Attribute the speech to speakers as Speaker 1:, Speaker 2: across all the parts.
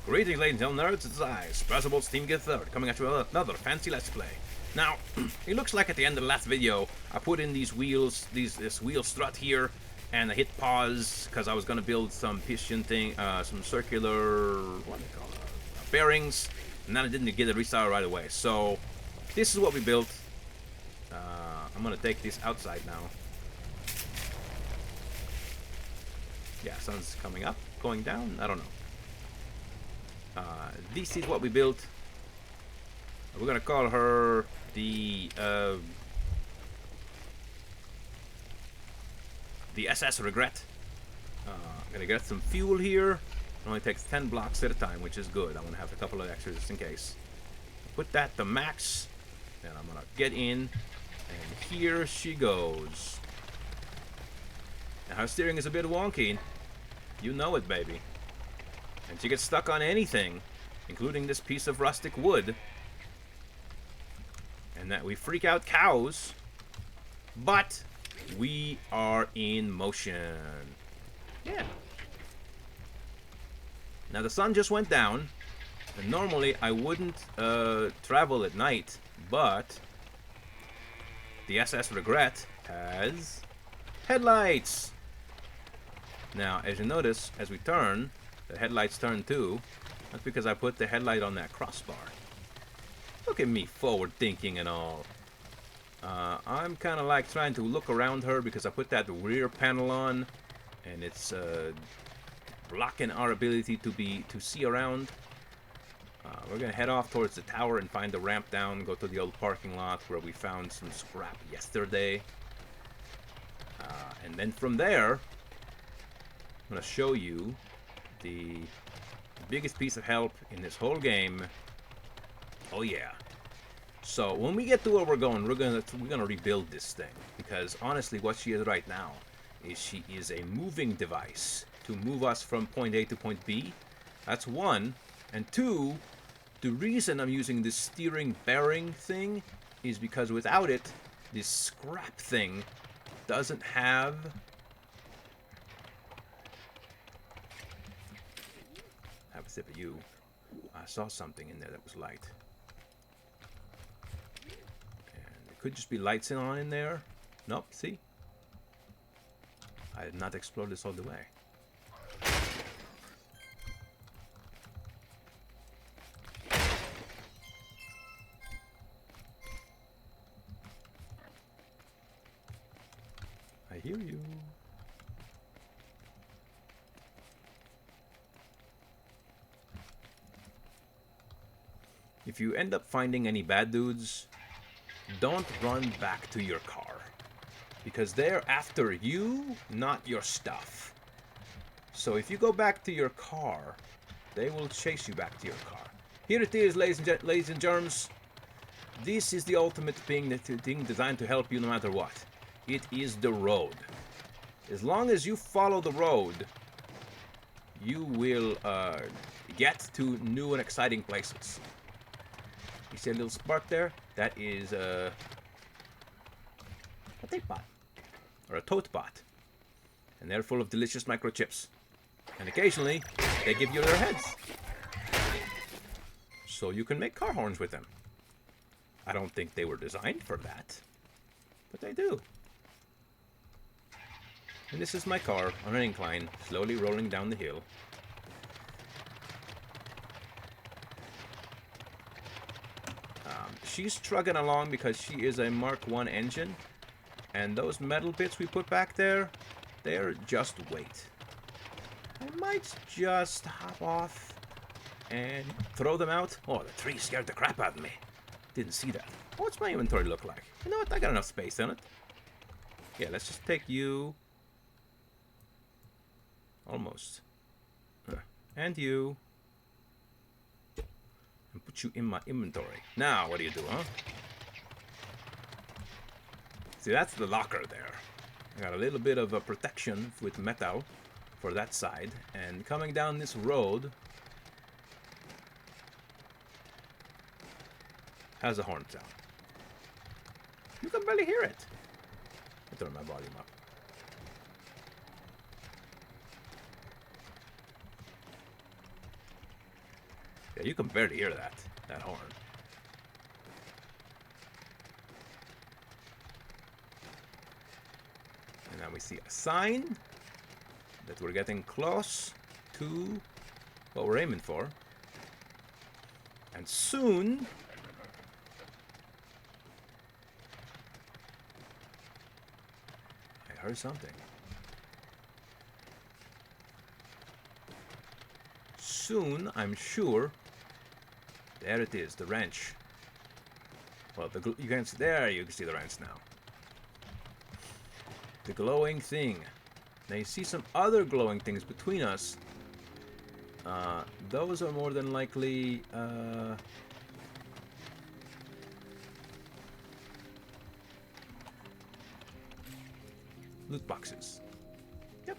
Speaker 1: Greetings, ladies and nerds, it's I, Sprezzables Steam Gear 3rd, coming at you with another fancy Let's Play. Now, it looks like at the end of the last video, I put in these wheels, this wheel strut here, and I hit pause, because I was going to build some piston thing, some circular, what do they call it, bearings, and then I didn't get it restarted right away. So, this is what we built. I'm going to take this outside now. Yeah, sun's coming up, going down, I don't know. This is what we built. We're gonna call her the SS Regret. I'm gonna get some fuel here. It only takes 10 blocks at a time, which is good. I'm gonna have a couple of extras just in case. Put that to max, and I'm gonna get in, and here she goes. Now her steering is a bit wonky. You know it, baby. And she gets stuck on anything, including this piece of rustic wood. And that we freak out cows. But we are in motion. Yeah. Now the sun just went down. And normally I wouldn't travel at night. But the SS Regret has headlights. Now, as you notice, as we turn, the headlights turn too. That's because I put the headlight on that crossbar. Look at me, forward thinking and all. I'm kind of like trying to look around her because I put that rear panel on, and it's blocking our ability to see around. We're gonna head off towards the tower and find the ramp down. Go to the old parking lot where we found some scrap yesterday, and then from there, I'm gonna show you the biggest piece of help in this whole game. Oh yeah. So when we get to where we're going, we're gonna rebuild this thing, because honestly what she is right now is she is a moving device to move us from point A to point B. That's one. And two, the reason I'm using this steering bearing thing is because without it, this scrap thing doesn't have a sip of you. I saw something in there that was light. And it could just be lights on in there. Nope, see? I did not explore this all the way. I hear you. If you end up finding any bad dudes, don't run back to your car, because they're after you, not your stuff. So if you go back to your car, they will chase you back to your car. Here it is, ladies and germs. This is the ultimate thing designed to help you no matter what. It is the road. As long as you follow the road, you will get to new and exciting places. You see a little spark there? That is a tape bot, or a tote bot, and they're full of delicious microchips. And occasionally, they give you their heads, so you can make car horns with them. I don't think they were designed for that, but they do. And this is my car on an incline, slowly rolling down the hill. She's trugging along because she is a Mark I engine, and those metal bits we put back there, they're just weight. I might just hop off and throw them out. Oh, the tree scared the crap out of me. Didn't see that. What's my inventory look like? You know what? I got enough space in it. Yeah, let's just take you. Almost. And you. And put you in my inventory. Now, what do you do, huh? See, that's the locker there. I got a little bit of a protection with metal for that side. And coming down this road has a horn sound. You can barely hear it. I'll turn my volume up. Yeah, you can barely hear that horn. And now we see a sign that we're getting close to what we're aiming for. And soon... I heard something. Soon, I'm sure... There it is, the wrench. Well, you can see, there you can see the wrench now. The glowing thing. Now you see some other glowing things between us. Those are more than likely... loot boxes. Yep.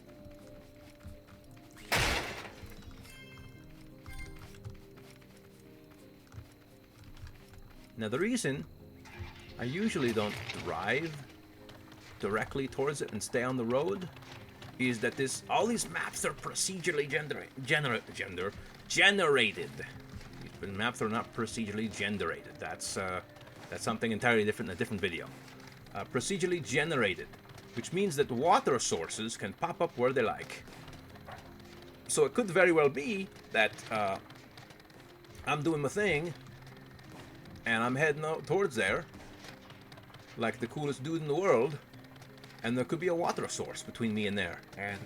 Speaker 1: Now the reason I usually don't drive directly towards it and stay on the road is that all these maps are procedurally generated. But maps are not procedurally generated. That's something entirely different in a different video. Procedurally generated, which means that water sources can pop up where they like. So it could very well be that I'm doing my thing and I'm heading out towards there like the coolest dude in the world, and there could be a water source between me and there, and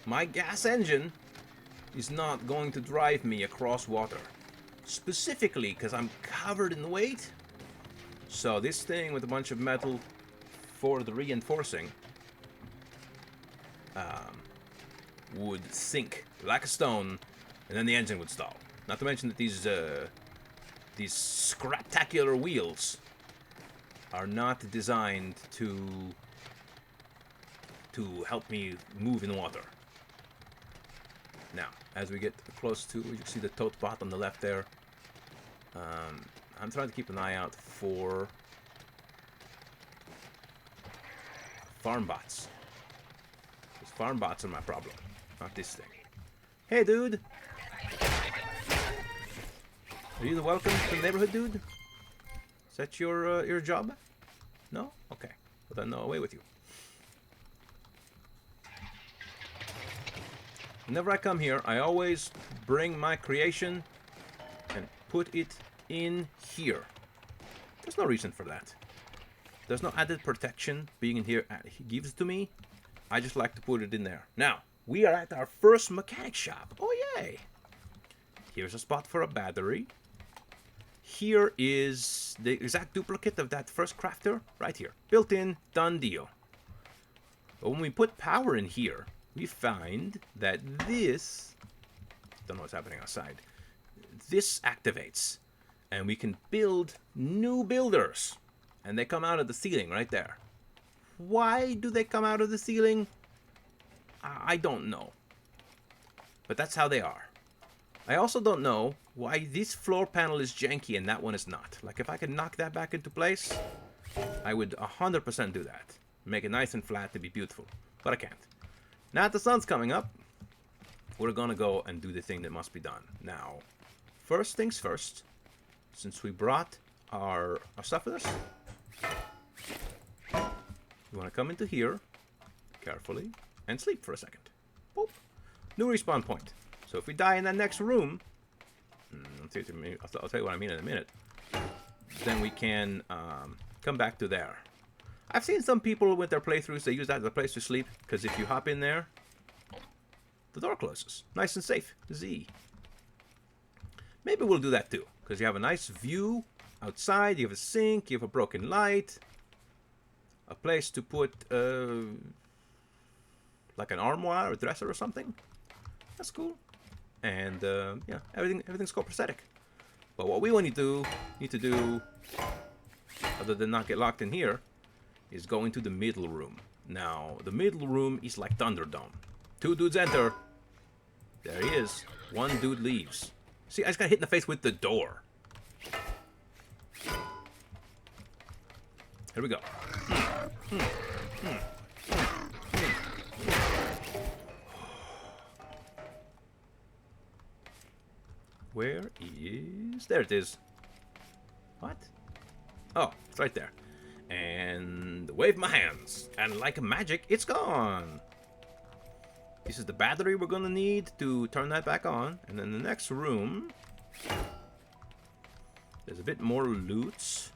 Speaker 1: my gas engine is not going to drive me across water, specifically because I'm covered in weight. So this thing with a bunch of metal for the reinforcing would sink like a stone, and then the engine would stall. Not to mention that these scraptacular wheels are not designed to help me move in water. Now, as we get close to, you can see the tote bot on the left there. I'm trying to keep an eye out for farm bots. Because farm bots are my problem, not this thing. Hey, dude! Are you the welcome to the neighborhood, dude? Is that your job? No? Okay. Well then, no, away with you. Whenever I come here, I always bring my creation and put it in here. There's no reason for that. There's no added protection being in here he gives to me. I just like to put it in there. Now, we are at our first mechanic shop. Oh, yay! Here's a spot for a battery. Here is the exact duplicate of that first crafter, right here. Built in, done deal. But when we put power in here, we find that this, don't know what's happening outside, this activates. And we can build new builders. And they come out of the ceiling right there. Why do they come out of the ceiling? I don't know. But that's how they are. I also don't know why this floor panel is janky and that one is not. Like, if I could knock that back into place, I would 100% do that. Make it nice and flat to be beautiful. But I can't. Now that the sun's coming up, we're gonna go and do the thing that must be done. Now, first things first, since we brought our stuff with us, you wanna come into here, carefully, and sleep for a second. Boop. New respawn point. So if we die in that next room, I'll tell you what I mean in a minute, then we can come back to there. I've seen some people with their playthroughs, they use that as a place to sleep, because if you hop in there, the door closes. Nice and safe. Z. Maybe we'll do that too, because you have a nice view outside, you have a sink, you have a broken light, a place to put like an armoire or dresser or something. That's cool. And yeah, everything's copacetic. But what we need to do, other than not get locked in here, is go into the middle room. Now, the middle room is like Thunderdome. 2 dudes enter. There he is. 1 dude leaves. See, I just got hit in the face with the door. Here we go. Where is... There it is. What? Oh, it's right there. And wave my hands. And like magic, it's gone. This is the battery we're gonna need to turn that back on. And then the next room... There's a bit more loot.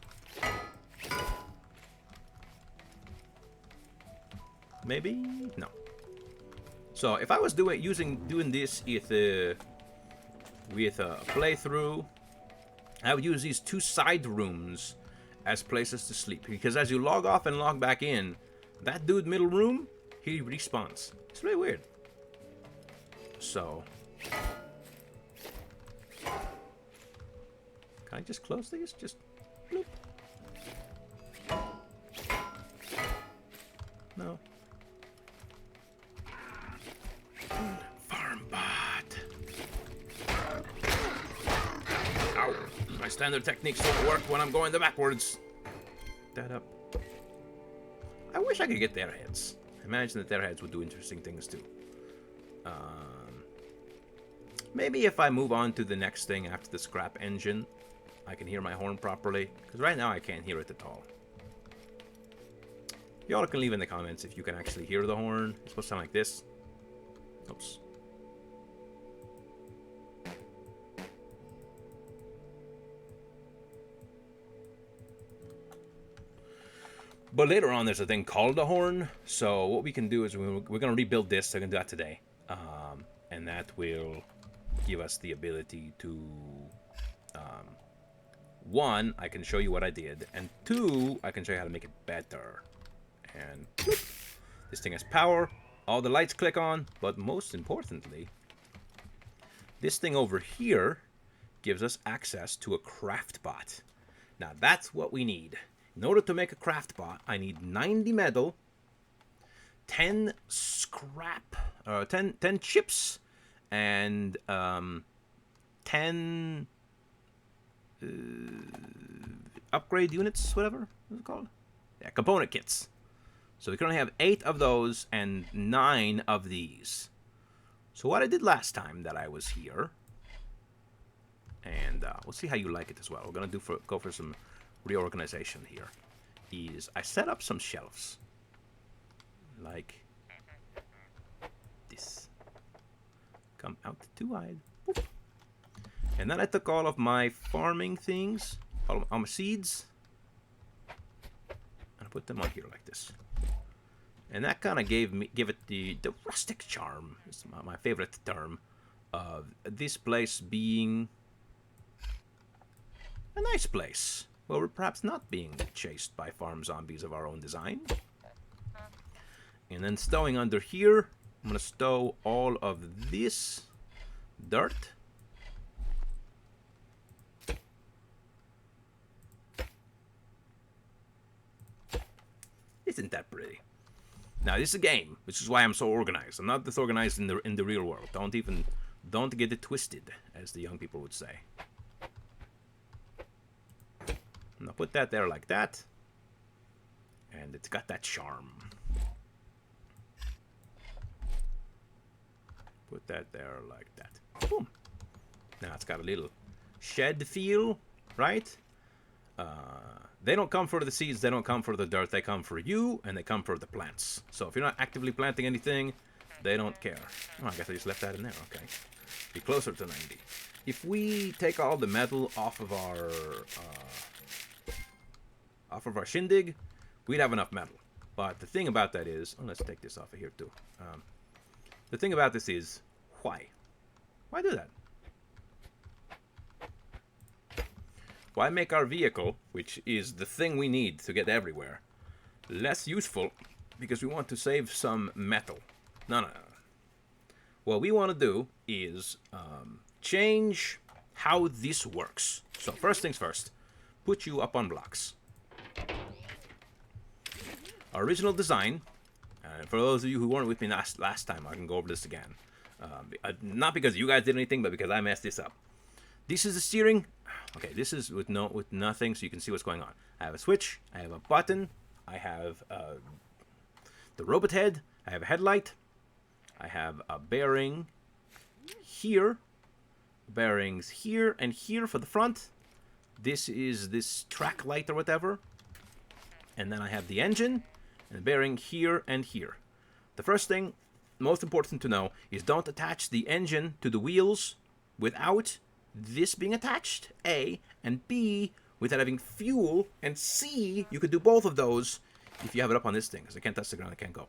Speaker 1: Maybe? No. So if I was doing this with a playthrough, I would use these two side rooms as places to sleep. Because as you log off and log back in, that dude middle room, he respawns. It's really weird. So... Can I just close these? Just bloop. No. Farm bot. Ow. My standard techniques don't work when I'm going the backwards. That up. I wish I could get their heads. I imagine that their heads would do interesting things too. Maybe if I move on to the next thing after the scrap engine, I can hear my horn properly. Because right now I can't hear it at all. Y'all can leave in the comments if you can actually hear the horn. It's supposed to sound like this. Oops. But later on, there's a thing called a horn. So what we can do is we're going to rebuild this. So I can do that today. And that will give us the ability to... one, I can show you what I did. And two, I can show you how to make it better. And this thing has power. All the lights click on. But most importantly, this thing over here gives us access to a craft bot. Now that's what we need. In order to make a craft bot, I need 90 metal, 10 scrap, 10 chips, and 10 upgrade units, whatever it's called. Yeah, component kits. So we currently have 8 of those and 9 of these. So what I did last time that I was here, and we'll see how you like it as well. We're gonna go for some reorganization here. Is I set up some shelves like this. Come out too wide. Boop. And then I took all of my farming things, all my seeds, and I put them on here like this. And that kind of give it the rustic charm. It's my favorite term of this place being a nice place. Well, we're perhaps not being chased by farm zombies of our own design. And then stowing under here, I'm going to stow all of this dirt. Isn't that pretty? Now, this is a game, which is why I'm so organized. I'm not this organized in the real world. Don't get it twisted, as the young people would say. Now put that there like that. And it's got that charm. Put that there like that. Boom. Now it's got a little shed feel, right? They don't come for the seeds, they don't come for the dirt, they come for you, and they come for the plants. So if you're not actively planting anything, they don't care. Oh, I guess I just left that in there, okay. Be closer to 90. If we take all the metal off of our shindig, we'd have enough metal. But the thing about that is, oh, let's take this off of here too. The thing about this is, why? Why do that? Why make our vehicle, which is the thing we need to get everywhere, less useful because we want to save some metal? No. What we want to do is change how this works. So first things first, put you up on blocks. Our original design, and for those of you who weren't with me last time, I can go over this again. Not because you guys did anything, but because I messed this up. This is the steering. Okay, this is with nothing, so you can see what's going on. I have a switch, I have a button, I have the robot head, I have a headlight, I have a bearing here, bearings here and here for the front. This is this track light or whatever. And then I have the engine and the bearing here and here. The first thing, most important to know, is don't attach the engine to the wheels without this being attached, A, and B, without having fuel, and C, you could do both of those if you have it up on this thing, because I can't touch the ground, I can't go.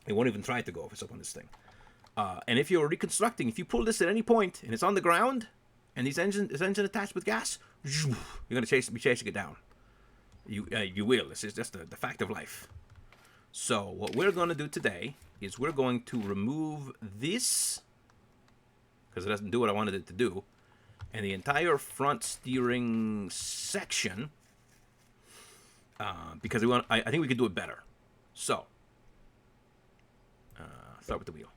Speaker 1: It won't even try to go if it's up on this thing. And if you're reconstructing, if you pull this at any point and it's on the ground, and this engine attached with gas, you're going to be chasing it down. You will. This is just the fact of life. So what we're going to do today is we're going to remove this, because it doesn't do what I wanted it to do, and the entire front steering section, because I think we could do it better. So, start with the wheel.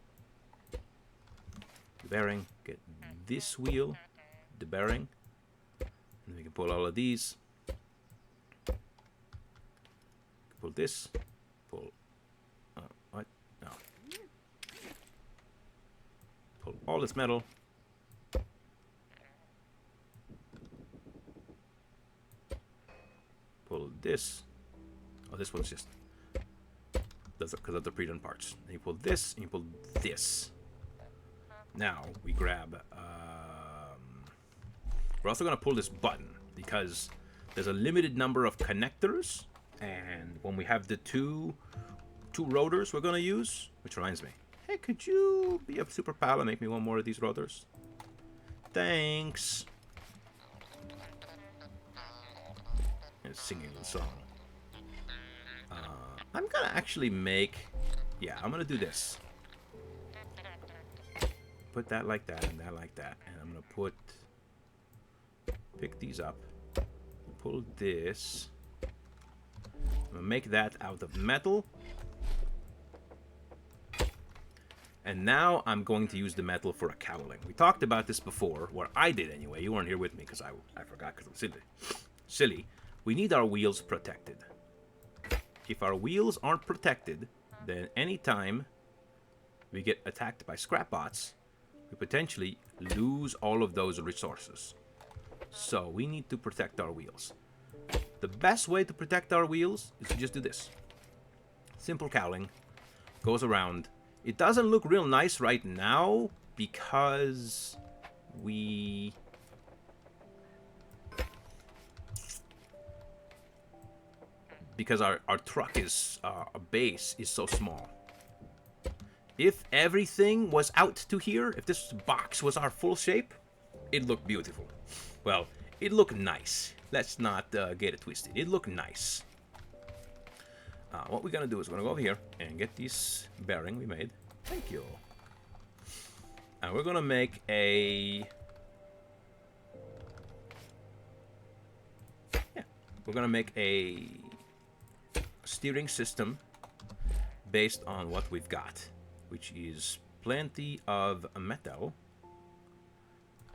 Speaker 1: The bearing, get this wheel, the bearing, and then we can pull all of these. Pull this, pull, what? No. Pull all this metal. Pull this. Oh, this one's just, that's because of the pre-done parts. And you pull this, and you pull this. Now, we grab, we're also going to pull this button, because there's a limited number of connectors, and when we have the two rotors we're going to use, which reminds me, hey, could you be a super pal and make me one more of these rotors? Thanks. And singing the song. I'm going to actually make, yeah, I'm going to do this. Put that like that and that like that, and I'm going to pick these up, pull this. I'm gonna make that out of metal. And now I'm going to use the metal for a cowling. We talked about this before, or I did anyway. You weren't here with me because I forgot because I'm silly. We need our wheels protected. If our wheels aren't protected, then anytime we get attacked by scrap bots, we potentially lose all of those resources. So we need to protect our wheels. The best way to protect our wheels is to just do this. Simple cowling. Goes around. It doesn't look real nice right now because our truck is, our base is so small. If everything was out to here, if this box was our full shape, it'd look beautiful. Well, it'd look nice. Let's not get it twisted. It looked nice. What we're going to do is we're going to go over here and get this bearing we made. Thank you. And we're going to make a... yeah. We're going to make a steering system based on what we've got, which is plenty of metal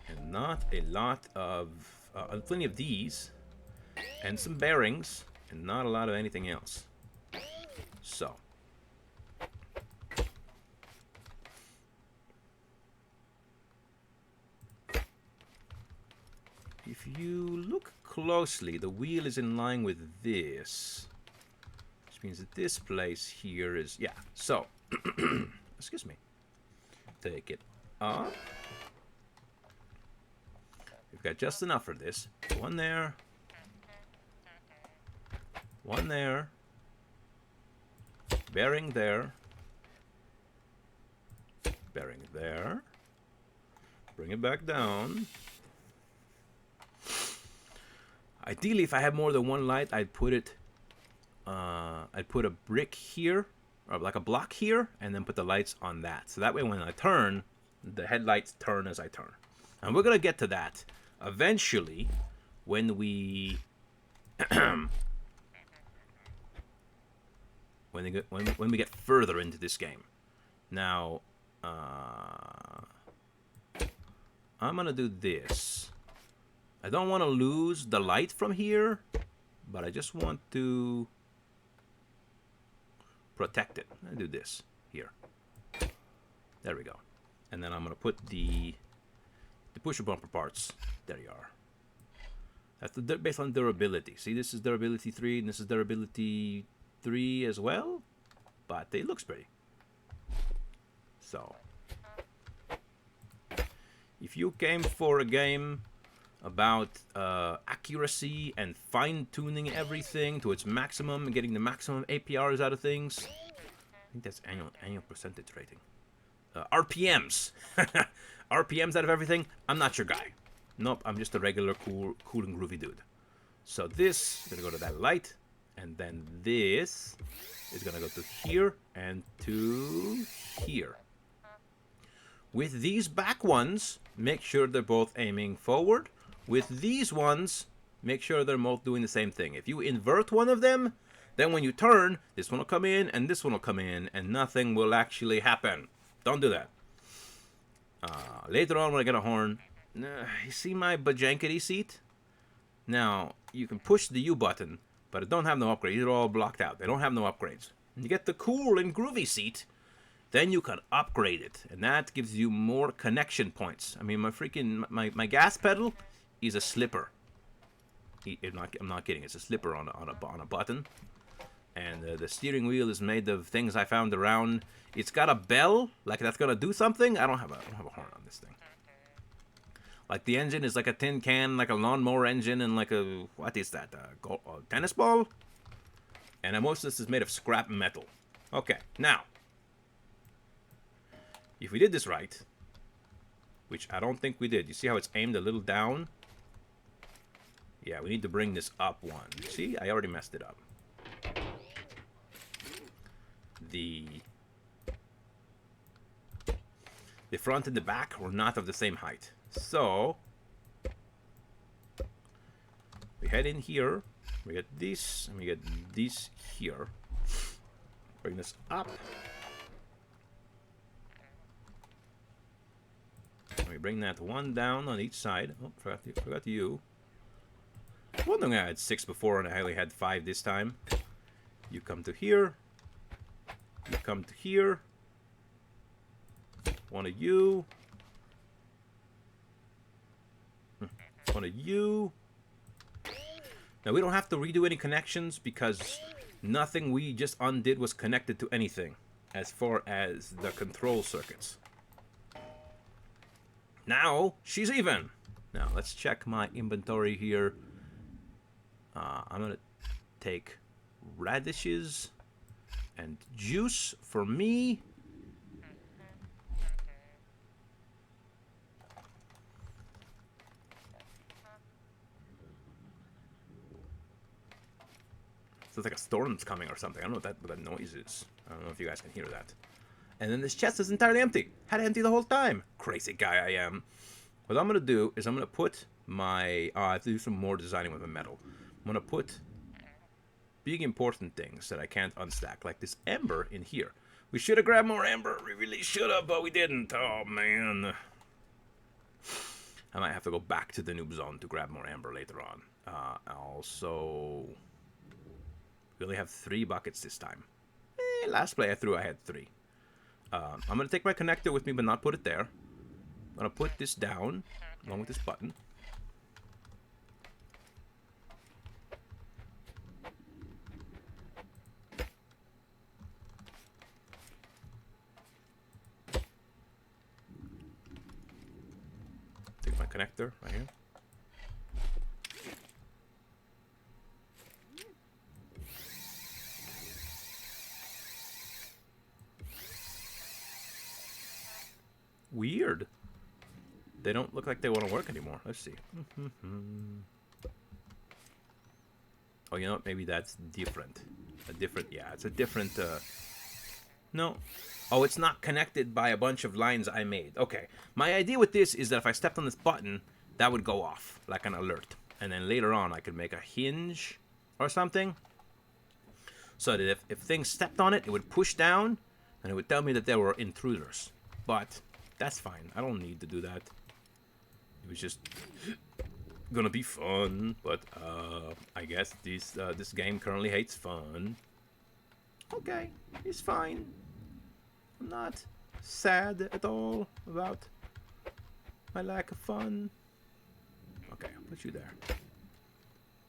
Speaker 1: and not a lot of... plenty of these, and some bearings, and not a lot of anything else. So, if you look closely, the wheel is in line with this, which means that this place here is, yeah. So, excuse me. Take it up. We've got just enough for this. One there. One there. Bearing there. Bearing there. Bring it back down. Ideally, if I had more than one light, I'd put it... I'd put a brick here, or like a block here, and then put the lights on that. So that way when I turn, the headlights turn as I turn. And we're going to get to that eventually when we when we get further into this game. Now I'm gonna do this. I don't want to lose the light from here, but I just want to protect it. I do this here. There we go. And then I'm gonna put the pusher bumper parts. There you are. That's based on durability. See, this is durability 3, and this is durability 3 as well. But it looks pretty. So, if you came for a game about accuracy and fine-tuning everything to its maximum and getting the maximum APRs out of things, I think that's annual percentage rating. RPMs. RPMs out of everything, I'm not your guy. Nope, I'm just a regular cool and groovy dude. So this is going to go to that light, and then this is going to go to here and to here. With these back ones, make sure they're both aiming forward. With these ones, make sure they're both doing the same thing. If you invert one of them, then when you turn, this one will come in and this one will come in, and nothing will actually happen. Don't do that. Later on when I get a horn, you see my bajankety seat? Now, you can push the U button, but it don't have no upgrades. They're all blocked out. They don't have no upgrades. When you get the cool and groovy seat, then you can upgrade it, and that gives you more connection points. I mean, my gas pedal is a slipper. I'm not kidding. It's a slipper on a button, and the steering wheel is made of things I found around. It's got a bell, like that's gonna do something. I don't have a horn on this thing. Like the engine is like a tin can, like a lawnmower engine, and like a what is that? A tennis ball. And most of this is made of scrap metal. Okay, now. If we did this right, which I don't think we did. You see how it's aimed a little down? Yeah, we need to bring this up one. See, I already messed it up. The front and the back were not of the same height. So, we head in here. We get this, and we get this here. Bring this up. We bring that one down on each side. Oh, forgot you. Well, no, I had 6 before and I only had 5 this time. You come to here. You come to here. One of you. One of you. Now, we don't have to redo any connections because nothing we just undid was connected to anything as far as the control circuits. Now, she's even. Now, let's check my inventory here. I'm going to take radishes and juice for me. So it's like a storm's coming or something. I don't know what that noise is. I don't know if you guys can hear that. And then this chest is entirely empty. Had it empty the whole time. Crazy guy I am. What I'm going to do is I'm going to put my... I have to do some more designing with the metal. I'm going to put big important things that I can't unstack. Like this ember in here. We should have grabbed more ember. We really should have, but we didn't. Oh, man. I might have to go back to the noob zone to grab more ember later on. Also... We only have 3 buckets this time. Last play I threw, I had 3. I'm going to take my connector with me, but not put it there. I'm going to put this down, along with this button. Take my connector right here. Weird. They don't look like they want to work anymore. Let's see. Oh, you know what? Maybe that's different. Yeah, it's a different, no. Oh, it's not connected by a bunch of lines I made. Okay. My idea with this is that if I stepped on this button, that would go off, like an alert. And then later on, I could make a hinge or something. So that if things stepped on it, it would push down, and it would tell me that there were intruders. But... that's fine. I don't need to do that. It was just gonna be fun, but I guess this game currently hates fun. Okay, it's fine. I'm not sad at all about My lack of fun. Okay, I'll put you there.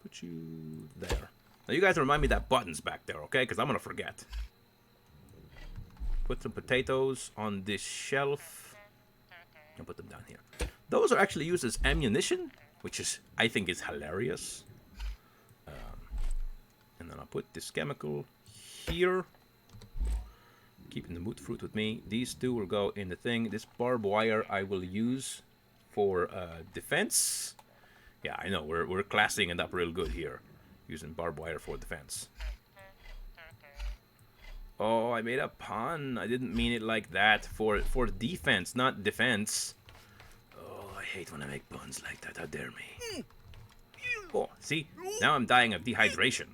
Speaker 1: Put you there. Now you guys remind me that button's back there, okay? Because I'm going to forget. Put some potatoes on this shelf. I'll put them down here. Those are actually used as ammunition, which is, I think, is hilarious. And then I'll put this chemical here. Keeping the moot fruit with me. These two will go in the thing. This barbed wire I will use for defense. Yeah, I know. We're classing it up real good here. Using barbed wire for defense. Oh, I made a pun. I didn't mean it like that. For defense, not defense. Oh, I hate when I make puns like that. How dare me. Oh, see? Now I'm dying of dehydration.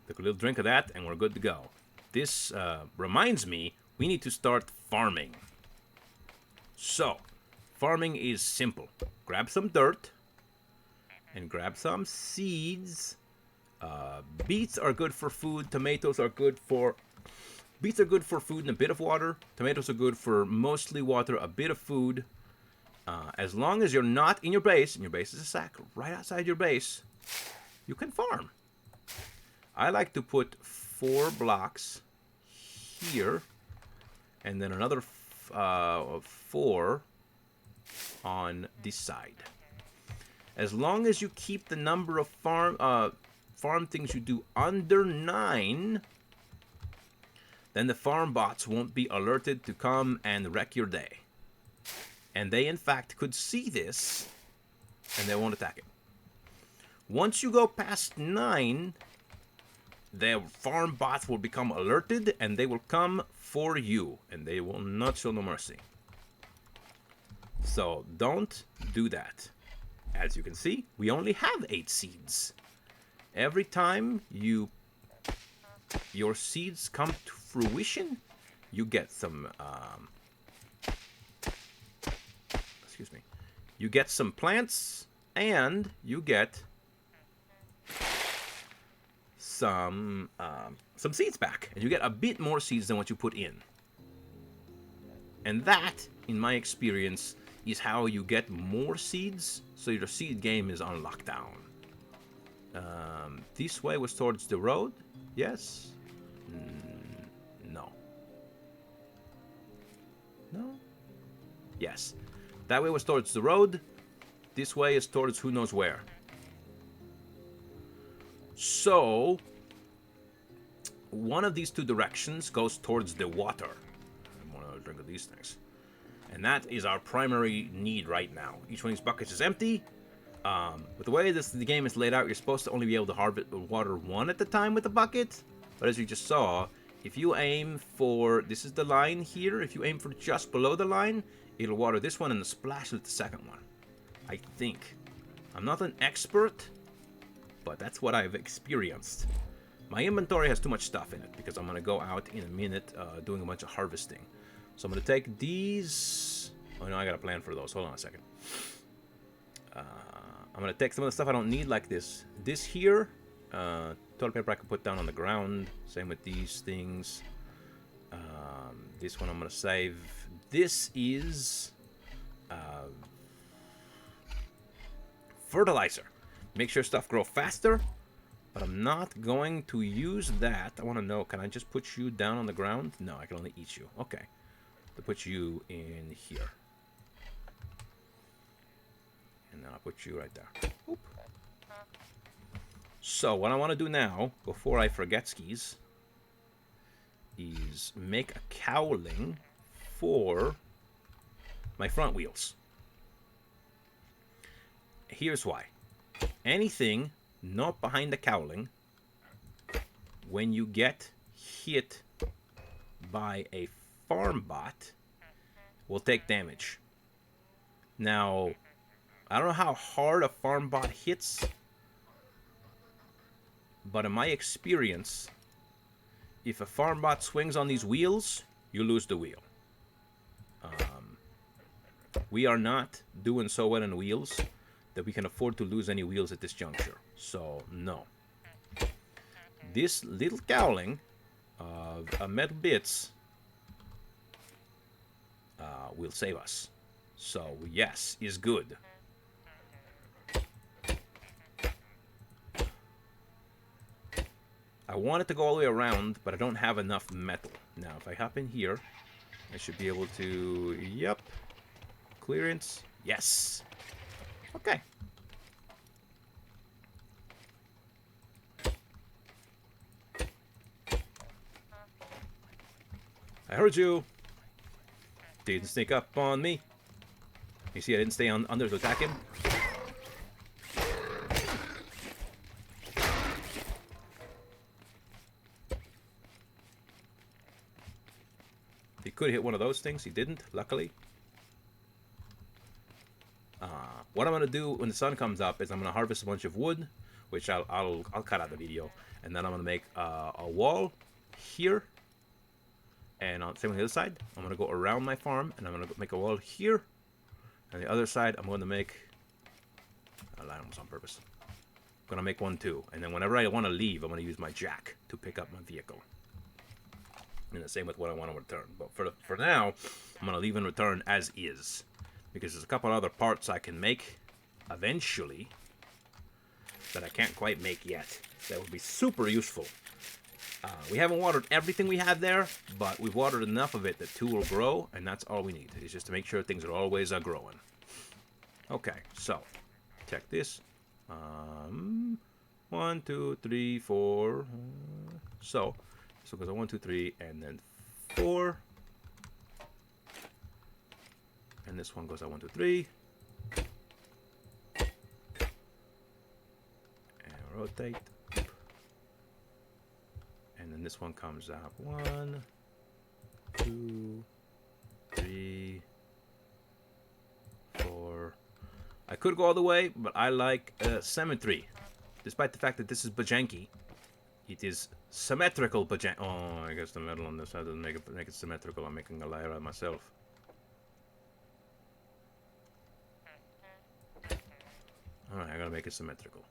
Speaker 1: Took a little drink of that, and we're good to go. This reminds me, we need to start farming. So, farming is simple. Grab some dirt, and grab some seeds. Beets are good for food. Tomatoes are good for... Beets are good for food and a bit of water. Tomatoes are good for mostly water, a bit of food. As long as you're not in your base, and your base is a sack right outside your base, you can farm. I like to put 4 blocks here, and then another 4 on this side. As long as you keep the number of farm things you do under 9, then the farm bots won't be alerted to come and wreck your day. And they, in fact, could see this, and they won't attack it. Once you go past 9... the farm bots will become alerted, and they will come for you, and they will not show no mercy. So don't do that. As you can see, we only have 8 seeds. Every time your seeds come to fruition, you get some excuse me. You get some plants, and you get some seeds back, and you get a bit more seeds than what you put in. And that, in my experience, is how you get more seeds, so your seed game is on lockdown. This way was towards the road, yes? No. No? Yes. That way was towards the road. This way is towards who knows where. So, one of these 2 directions goes towards the water. I want to drink of these things. And that is our primary need right now. Each one of these buckets is empty. With the way the game is laid out, you're supposed to only be able to harvest water 1 at a time with the bucket. But as you just saw, if you aim for... This is the line here. If you aim for just below the line, it'll water this one and splash with the second one. I think. I'm not an expert, but that's what I've experienced. My inventory has too much stuff in it because I'm going to go out in a minute doing a bunch of harvesting. So I'm going to take these... Oh, no, I got a plan for those. Hold on a second. I'm going to take some of the stuff I don't need, like this. This here, toilet paper I can put down on the ground. Same with these things. This one I'm going to save. This is fertilizer. Make sure stuff grow faster. But I'm not going to use that. I want to know, can I just put you down on the ground? No, I can only eat you. Okay. To put you in here. And then I'll put you right there. Oop. So, what I want to do now, before I forget skis, is make a cowling for my front wheels. Here's why. Anything not behind the cowling, when you get hit by a farm bot, will take damage. Now, I don't know how hard a farm bot hits, but in my experience, if a farm bot swings on these wheels, you lose the wheel. We are not doing so well in wheels that we can afford to lose any wheels at this juncture. So, no. This little cowling of metal bits will save us. So yes is good. I want it to go all the way around, but I don't have enough metal. Now, if I hop in here, I should be able to... Yep. Clearance. Yes. Okay. I heard you. Didn't sneak up on me. You see, I didn't stay under to attack him. He could hit one of those things. He didn't, luckily. What I'm gonna do when the sun comes up is I'm gonna harvest a bunch of wood, which I'll cut out the video, and then I'm gonna make a wall here, and on same on the other side. I'm gonna go around my farm, and I'm gonna make a wall here, and the other side I'm gonna make. I lied almost on purpose. I'm gonna make one too, and then whenever I want to leave, I'm gonna use my jack to pick up my vehicle. And the same with what I want to return. But for now, I'm gonna leave and return as is. Because there's a couple other parts I can make eventually that I can't quite make yet. That would be super useful. We haven't watered everything we have there, but we've watered enough of it that 2 will grow, and that's all we need. It's just to make sure things are always growing. Okay, so check this. 1, 2, 3, 4. So goes on 1, 2, 3, and then 4. And this one goes out 1, 2, 3. And rotate. And then this one comes out 1, 2, 3, 4. I could go all the way, but I like symmetry. Despite the fact that this is Bajanki, it is symmetrical Bajanki. Oh, I guess the metal on this side doesn't make it symmetrical. I'm making a liar out of myself. Alright, I gotta make it symmetrical.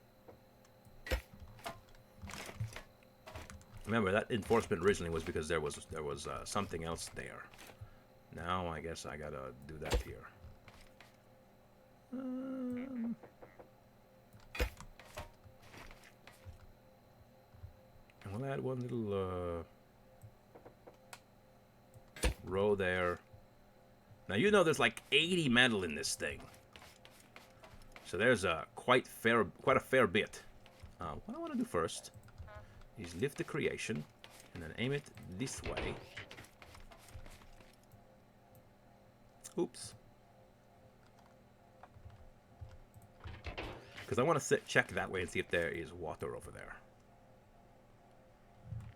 Speaker 1: Remember, that enforcement originally was because there was something else there. Now I guess I gotta do that here. And we'll add one little row there. Now you know there's like 80 metal in this thing. So there's quite a fair bit. What I want to do first is lift the creation and then aim it this way. Oops. Because I want to check that way and see if there is water over there.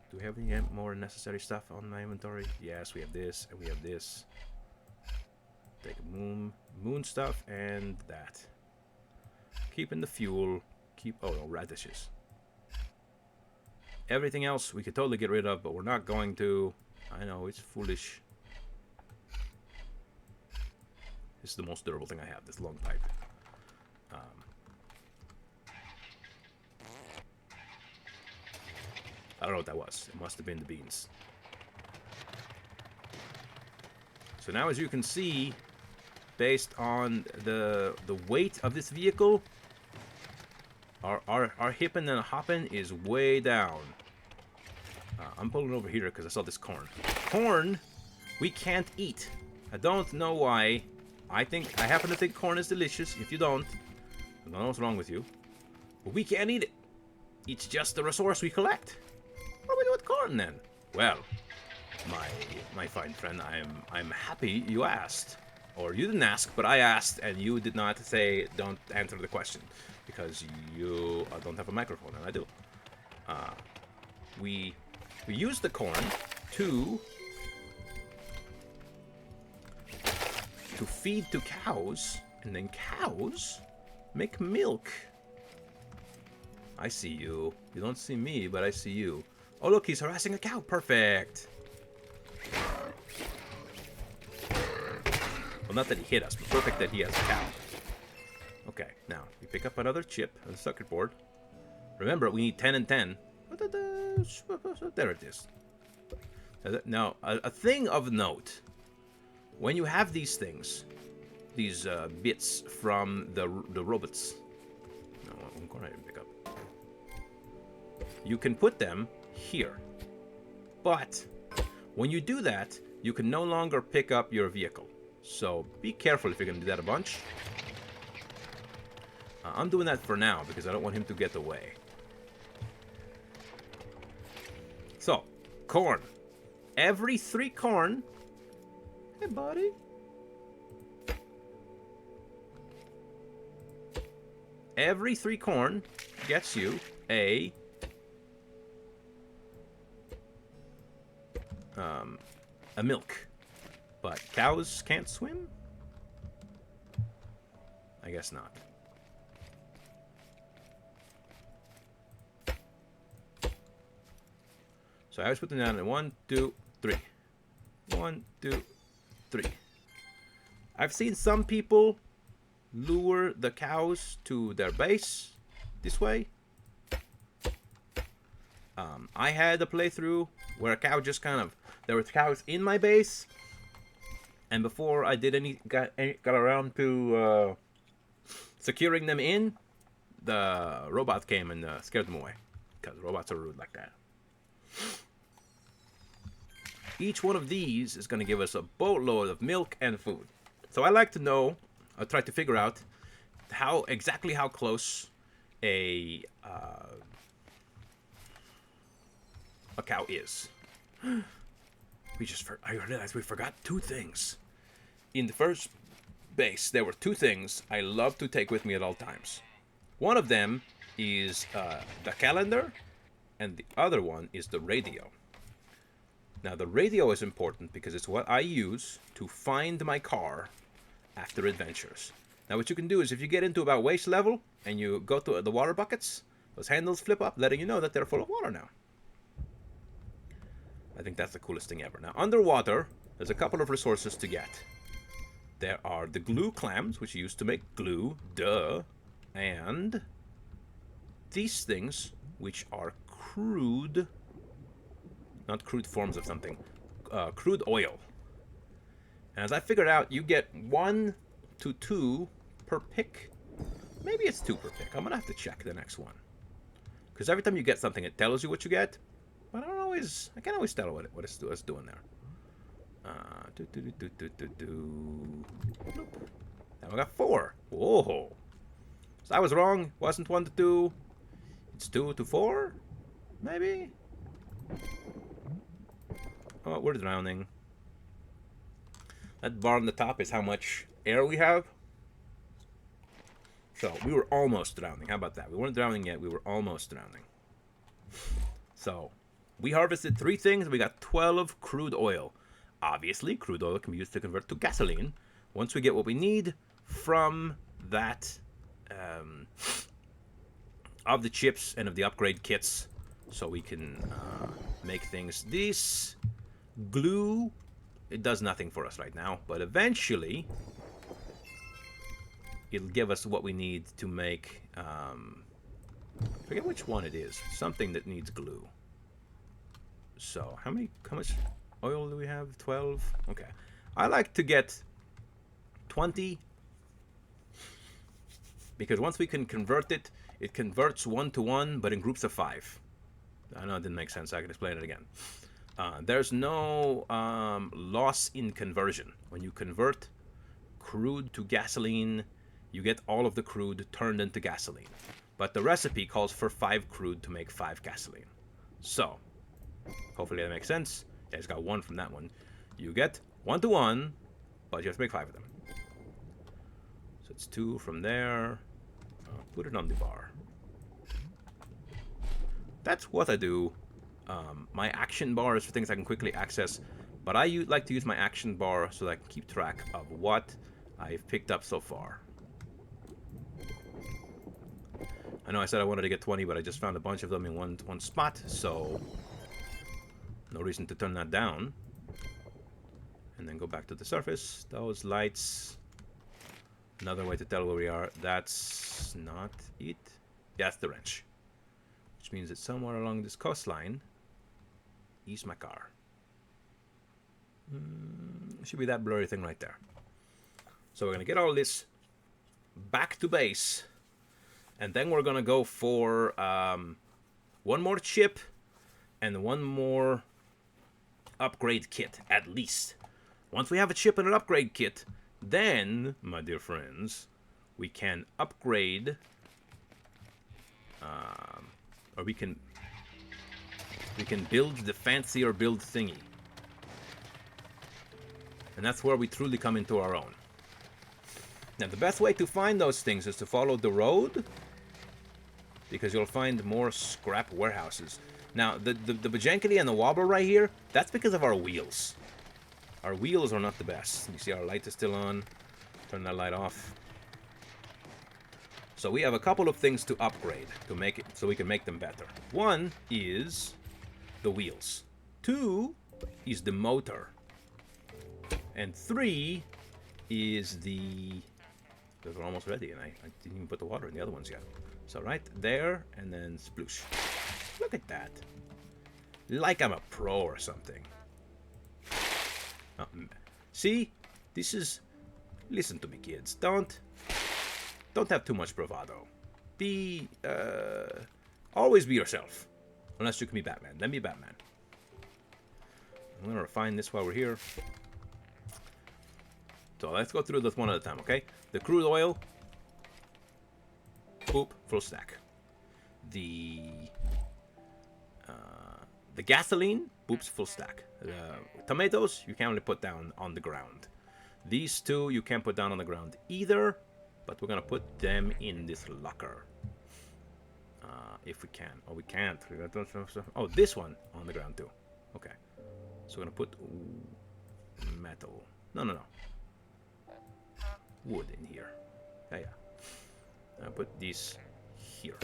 Speaker 1: Do we have any more necessary stuff on my inventory? Yes, we have this and we have this. Take moon stuff and that. Keeping the fuel. Oh no, radishes. Everything else we could totally get rid of, but we're not going to. I know, it's foolish. This is the most durable thing I have, this long pipe. I don't know what that was. It must have been the beans. So now, as you can see, based on the weight of this vehicle, our hippin' and hoppin' is way down. I'm pulling over here because I saw this corn. Corn, we can't eat. I don't know why. I happen to think corn is delicious. If you don't, I don't know what's wrong with you. But we can't eat it. It's just a resource we collect. What do we do with corn then? Well, my fine friend, I'm happy you asked. Or you didn't ask, but I asked, and you did not say, don't answer the question. Because you don't have a microphone, and I do. We use the corn to feed to cows, and then cows make milk. I see you. You don't see me, but I see you. Oh, look, he's harassing a cow. Perfect. Well, not that he hit us, but perfect that he has a cow. Okay, now, we pick up another chip on the circuit board. Remember, we need 10 and 10. There it is. Now, a thing of note. when you have these things, these bits from the robots, no, I'm going to pick up. You can put them here, but when you do that, you can no longer pick up your vehicle. So be careful if you're going to do that a bunch. I'm doing that for now because I don't want him to get away. So, corn. Every 3 corn. Hey, buddy. Every 3 corn gets you a milk. But cows can't swim? I guess not. So I was putting down in 1, 2, 3. 1, 2, 3. I've seen some people lure the cows to their base this way. I had a playthrough where a cow just kind of... There were cows in my base. And before I did got around to securing them in, the robot came and scared them away. Because robots are rude like that. Each one of these is going to give us a boatload of milk and food. So I like to know, I try to figure out exactly how close a cow is. I realized we forgot 2 things. In the first base, there were 2 things I love to take with me at all times. One of them is the calendar, and the other one is the radio. Now, the radio is important because it's what I use to find my car after adventures. Now, what you can do is if you get into about waist level and you go to the water buckets, those handles flip up, letting you know that they're full of water now. I think that's the coolest thing ever. Now, underwater, there's a couple of resources to get. There are the glue clams, which you use to make glue, duh, and these things, which are crude... Not crude forms of something. Crude oil. And as I figured out, you get 1 to 2 per pick. Maybe it's 2 per pick. I'm going to have to check the next one. Because every time you get something, it tells you what you get. But I can't always tell what it's doing there. Nope. Now I got 4. Whoa. So I was wrong. It wasn't 1 to 2. It's 2 to 4? Maybe? Oh, we're drowning. That bar on the top is how much air we have. So, we were almost drowning. How about that? We weren't drowning yet. We were almost drowning. So, we harvested 3 things. We got 12 crude oil. Obviously, crude oil can be used to convert to gasoline. Once we get what we need from that, of the chips and of the upgrade kits, so we can make things. This glue, it does nothing for us right now, but eventually it'll give us what we need to make, I forget which one it is, something that needs glue. So, how much oil do we have? 12? Okay. I like to get 20, because once we can convert it, it converts 1 to 1, but in groups of 5. I know it didn't make sense. I can explain it again. There's no loss in conversion. When you convert crude to gasoline, you get all of the crude turned into gasoline. But the recipe calls for 5 crude to make 5 gasoline. So, hopefully that makes sense. Yeah, it's got 1 from that one. You get 1 to 1, but you have to make 5 of them. So it's 2 from there. Put it on the bar. That's what I do. My action bar is for things I can quickly access, but I like to use my action bar so that I can keep track of what I've picked up so far. I know I said I wanted to get 20, but I just found a bunch of them in one spot, so no reason to turn that down. And then go back to the surface. Those lights, another way to tell where we are. That's not it. Yeah, that's the wrench. Which means that somewhere along this coastline is my car. It should be that blurry thing right there. So we're going to get all this back to base. And then we're going to go for one more chip and one more upgrade kit, at least. Once we have a chip and an upgrade kit, then, my dear friends, we can upgrade, or we can build the fancier build thingy. And that's where we truly come into our own. Now, the best way to find those things is to follow the road, because you'll find more scrap warehouses. Now, the Bajankity and the Wobble right here, that's because of our wheels. Our wheels are not the best. You see our light is still on. Turn that light off. So we have a couple of things to upgrade to make it so we can make them better. One is the wheels. 2 is the motor. And 3 is the... Those are almost ready, and I didn't even put the water in the other ones yet. So right there, and then sploosh. Look at that. Like I'm a pro or something. See? This is... Listen to me, kids. Don't have too much bravado. Be... always be yourself. Unless you can be Batman. Then be Batman. I'm gonna refine this while we're here. So let's go through this one at a time, okay? The crude oil. Boop, full stack. The gasoline, boops, full stack. Tomatoes, you can only put down on the ground. These two, you can't put down on the ground either, but we're gonna put them in this locker. If we can. Oh, we can't. Oh, this one on the ground too. Okay. So we're gonna put metal. No. Wood in here. Yeah. I'll put these here.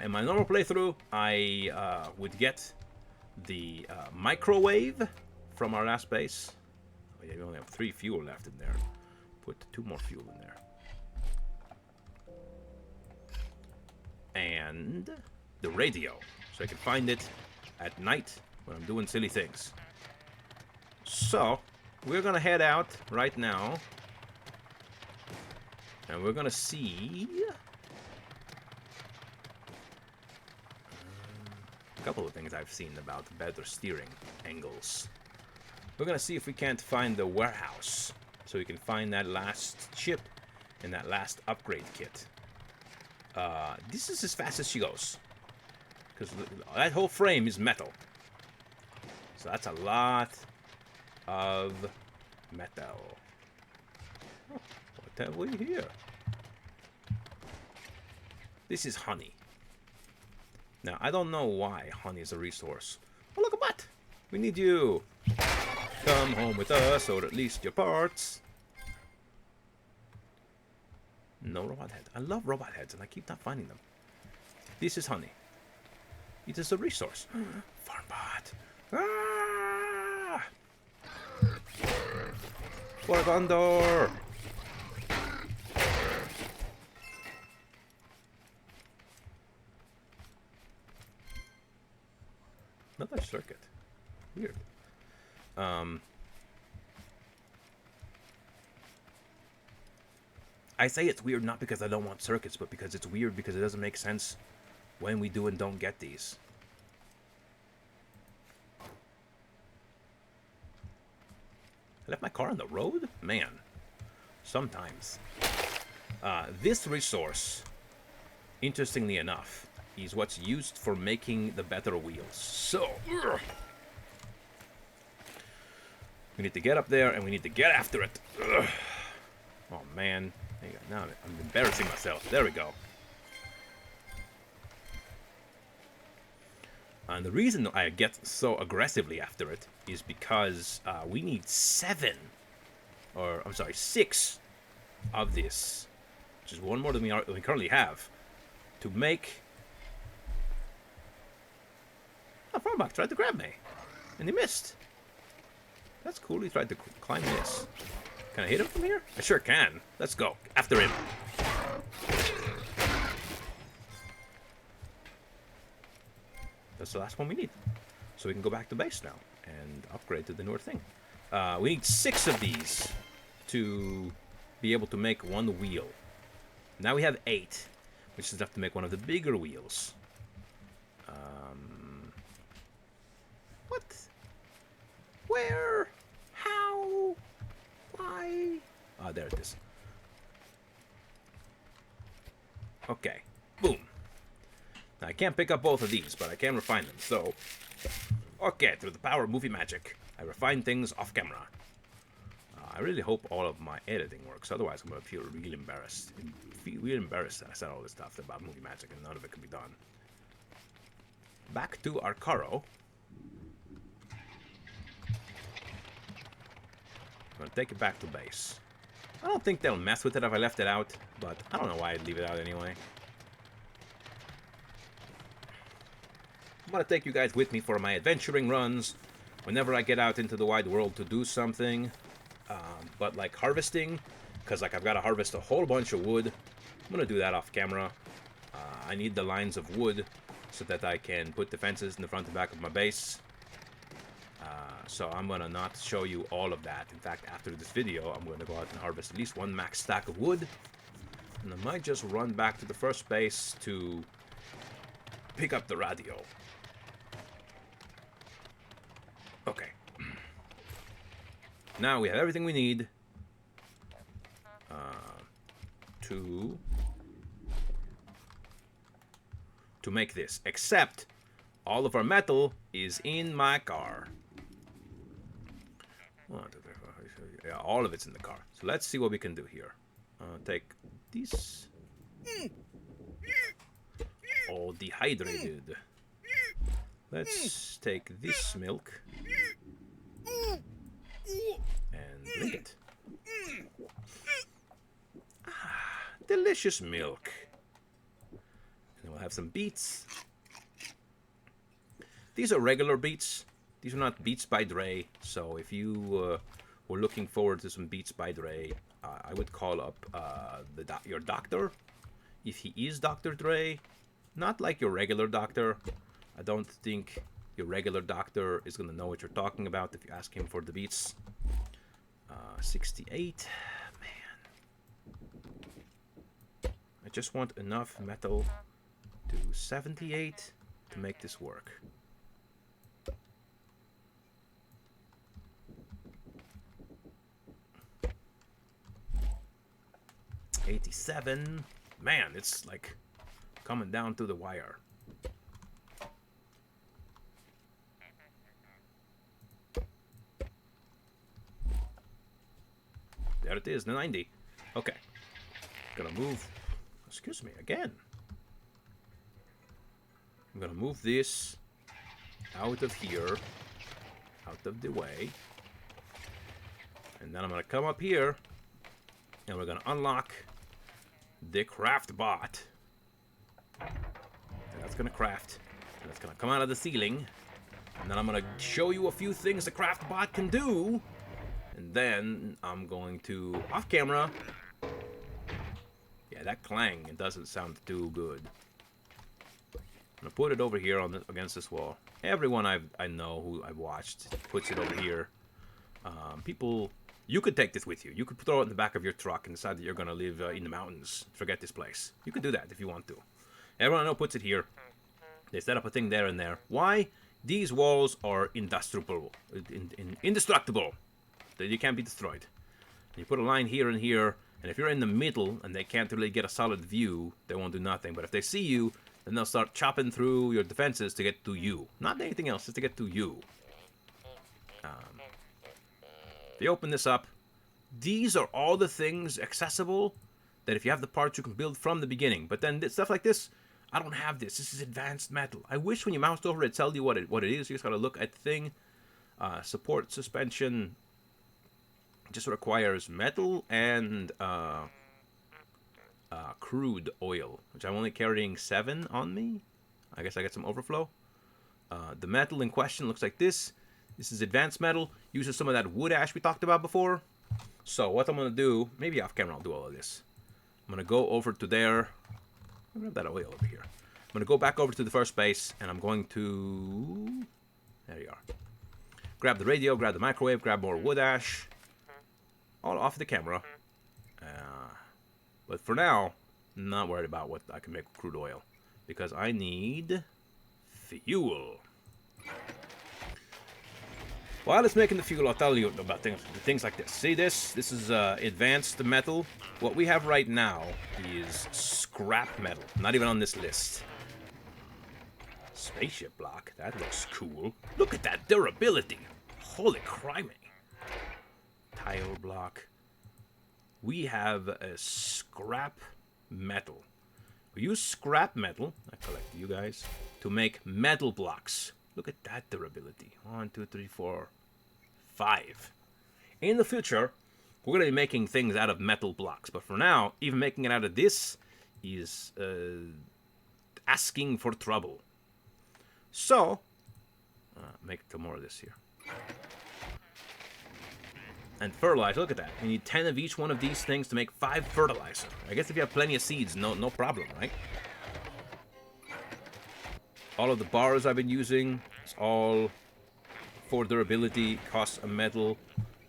Speaker 1: In my normal playthrough, I would get the microwave from our last base. Oh yeah, we only have 3 fuel left in there. Put 2 more fuel in there. And the radio, so I can find it at night when I'm doing silly things. So, we're gonna head out right now. And we're gonna see a couple of things I've seen about better steering angles. We're gonna see if we can't find the warehouse, so we can find that last chip and that last upgrade kit. This is as fast as she goes, because that whole frame is metal. So that's a lot of metal. Oh, what have we here? This is honey. Now, I don't know why honey is a resource. Oh, look at that! We need you. Come home with us, or at least your parts. No robot head. I love robot heads, and I keep not finding them. This is honey. It is a resource. Farm bot. Ah! For Gondor! Another circuit. Weird. I say it's weird not because I don't want circuits, but because it's weird because it doesn't make sense when we do and don't get these. I left my car on the road? Man. Sometimes. This resource, interestingly enough, is what's used for making the better wheels. So, we need to get up there and we need to get after it. Oh man, now I'm embarrassing myself. There we go. And the reason I get so aggressively after it is because we need 6 of this, which is 1 more than we currently have, to make... Oh, Farmbach tried to grab me, and he missed. That's cool, he tried to climb this. Can I hit him from here? I sure can. Let's go. After him. That's the last one we need. So we can go back to base now. and upgrade to the newer thing. We need 6 of these to be able to make one wheel. Now we have 8, which is enough to make one of the bigger wheels. What? Where? How? Why? Ah, there it is. Okay. Boom. Now, I can't pick up both of these, but I can refine them. So, okay, through the power of movie magic, I refine things off camera. I really hope all of my editing works. Otherwise, I'm going to feel really embarrassed. Feel really embarrassed that I said all this stuff about movie magic and none of it can be done. Back to our Caro. I'm going to take it back to base. I don't think they'll mess with it if I left it out, but I don't know why I'd leave it out anyway. I'm going to take you guys with me for my adventuring runs whenever I get out into the wide world to do something. But like harvesting, because like I've got to harvest a whole bunch of wood. I'm going to do that off camera. I need the lines of wood so that I can put defenses in the front and back of my base. So I'm going to not show you all of that. In fact, after this video, I'm going to go out and harvest at least 1 max stack of wood. And I might just run back to the first base to pick up the radio. Okay. Now we have everything we need to make this. Except all of our metal is in my car. Yeah, all of it's in the car. So let's see what we can do here. Take this. All dehydrated. Let's take this milk and drink it. Ah, delicious milk. And we'll have some beets. These are regular beets. These are not Beats by Dre. So if you were looking forward to some Beats by Dre, I would call up your doctor. If he is Dr. Dre, not like your regular doctor. I don't think your regular doctor is going to know what you're talking about if you ask him for the beats. 68. Man. I just want enough metal to 78 to make this work. $87. Man, it's like coming down to the wire. There it is, the 90. Okay. Gonna move. Excuse me, again. I'm gonna move this out of here, out of the way. And then I'm gonna come up here, and we're gonna unlock the craft bot. And that's gonna craft. And that's gonna come out of the ceiling. And then I'm gonna show you a few things the craft bot can do. And then I'm going to, off camera. Yeah, that clang, it doesn't sound too good. I'm gonna put it over here on against this wall. Everyone I know who I've watched puts it over here. People, you could take this with you. You could throw it in the back of your truck and decide that you're gonna live in the mountains. Forget this place. You could do that if you want to. Everyone I know puts it here. They set up a thing there and there. Why? These walls are indestructible. You can't be destroyed. You put a line here and here, and if you're in the middle and they can't really get a solid view, they won't do nothing. But if they see you, then they'll start chopping through your defenses to get to you. Not anything else, just to get to you. If you open this up, these are all the things accessible that if you have the parts you can build from the beginning. But then stuff like this, I don't have this. This is advanced metal. I wish when you moused over it tells you what it is. You just gotta look at the thing. Support suspension just requires metal and crude oil, which I'm only carrying 7 on me. I guess I got some overflow. The metal in question looks like this. This is advanced metal. Uses some of that wood ash we talked about before. So what I'm going to do, maybe off camera I'll do all of this. I'm going to go over to there. I have that oil over here. I'm going to go back over to the first base, and I'm going to... There you are. grab the radio, grab the microwave, grab more wood ash. All off the camera. But for now, not worried about what I can make with crude oil. Because I need fuel. While it's making the fuel, I'll tell you about things like this. See this? This is advanced metal. What we have right now is scrap metal. Not even on this list. Spaceship block. That looks cool. Look at that durability. Holy criminy. Tile block. We have a scrap metal. We use scrap metal, I collect you guys, to make metal blocks. Look at that durability. 1, 2, 3, 4, 5. In the future, we're going to be making things out of metal blocks. But for now, even making it out of this is asking for trouble. So, make some more of this here. And fertilizer, look at that. You need 10 of each one of these things to make 5 fertilizer. I guess if you have plenty of seeds, no problem, right? All of the bars I've been using, it's all for durability, costs a metal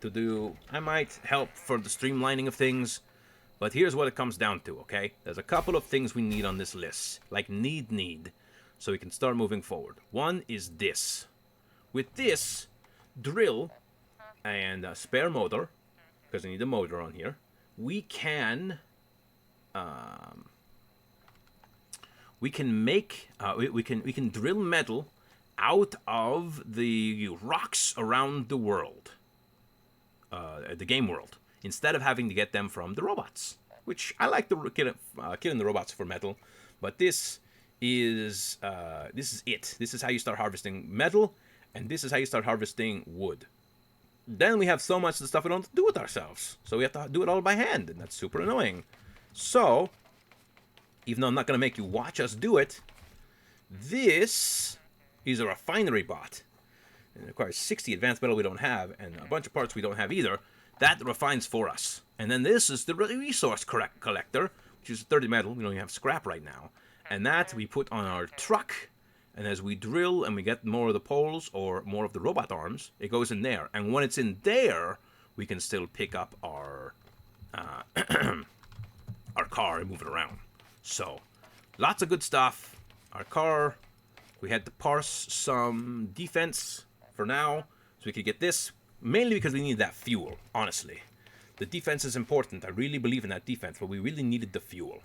Speaker 1: to do. I might help for the streamlining of things, but here's what it comes down to, okay? There's a couple of things we need on this list, like need, so we can start moving forward. One is this. With this, drill and a spare motor, because I need a motor on here, we can make we can drill metal out of the rocks around the world, the game world, instead of having to get them from the robots. Which I like killing the robots for metal, but this is it. This is how you start harvesting metal, and this is how you start harvesting wood. Then we have so much of the stuff we don't do it ourselves. So we have to do it all by hand, and that's super annoying. So, even though I'm not going to make you watch us do it, this is a refinery bot. It requires 60 advanced metal we don't have, and a bunch of parts we don't have either. That refines for us. And then this is the resource collector, which is 30 metal. We don't even have scrap right now. And that we put on our truck. And as we drill and we get more of the poles or more of the robot arms, it goes in there. And when it's in there, we can still pick up our our car and move it around. So, lots of good stuff. Our car, we had to parse some defense for now, so we could get this, mainly because we need that fuel, honestly. The defense is important. I really believe in that defense, but we really needed the fuel.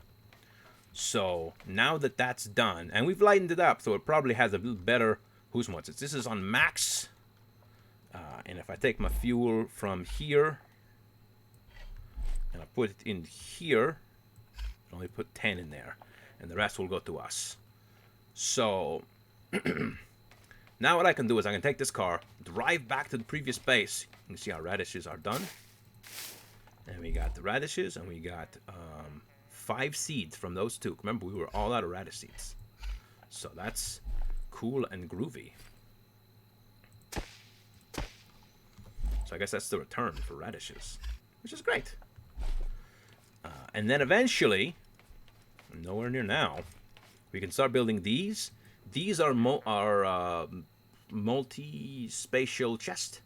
Speaker 1: So, now that that's done, and we've lightened it up, so it probably has a little better who's what's it. This is on max, and if I take my fuel from here, and I put it in here, I only put 10 in there, and the rest will go to us. So, now what I can do is I can take this car, drive back to the previous base. You can see our radishes are done. And we got the radishes, and we got 5 seeds from those two. Remember, we were all out of radish seeds. So that's cool and groovy. So I guess that's the return for radishes, which is great. And then eventually, nowhere near now, we can start building these. These are multi-spatial chests.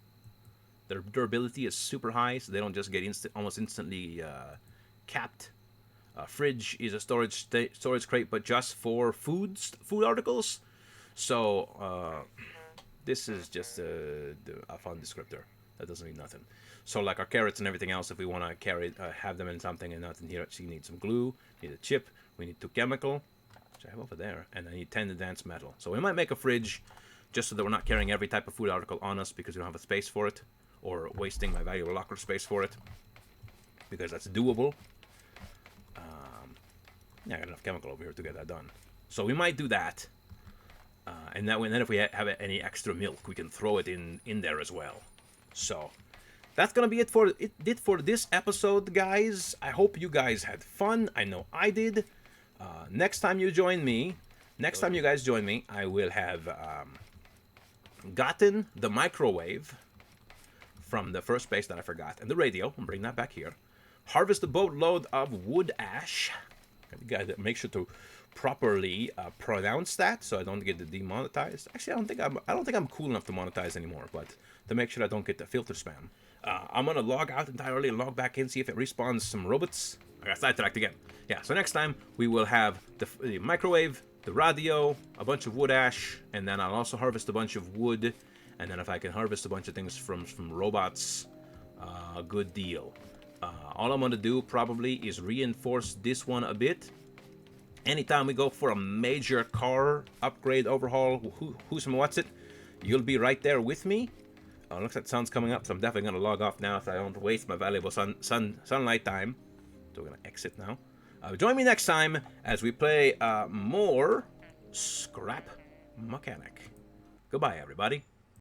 Speaker 1: Their durability is super high, so they don't just get almost instantly capped. Fridge is a storage crate, but just for food articles. So this is just a fun descriptor. That doesn't mean nothing. So like our carrots and everything else, if we want to have them in something and nothing here, so you need some glue, need a chip, we need 2 chemical, which I have over there, and I need 10 advanced metal. So we might make a fridge just so that we're not carrying every type of food article on us because we don't have a space for it, or wasting my valuable locker space for it, because that's doable. Yeah, I got enough chemical over here to get that done. So we might do that. And then if we have any extra milk, we can throw it in there as well. So that's gonna be it for this episode, guys. I hope you guys had fun. I know I did. Next time you guys join me, I will have gotten the microwave from the first base that I forgot, and the radio. I'll bring that back here. Harvest a boatload of wood ash. You gotta make sure to properly pronounce that, so I don't get demonetized. Actually, I don't think I'm cool enough to monetize anymore. But to make sure I don't get the filter spam, I'm gonna log out entirely and log back in, see if it respawns some robots. I got sidetracked again. Yeah. So next time we will have the microwave, the radio, a bunch of wood ash, and then I'll also harvest a bunch of wood. And then if I can harvest a bunch of things from robots, good deal. All I'm gonna do probably is reinforce this one a bit. Anytime we go for a major car upgrade, overhaul, who's and what's it, you'll be right there with me. Looks like the sun's coming up, so I'm definitely going to log off now so I don't waste my valuable sunlight time. So we're going to exit now. Join me next time as we play more Scrap Mechanic. Goodbye, everybody.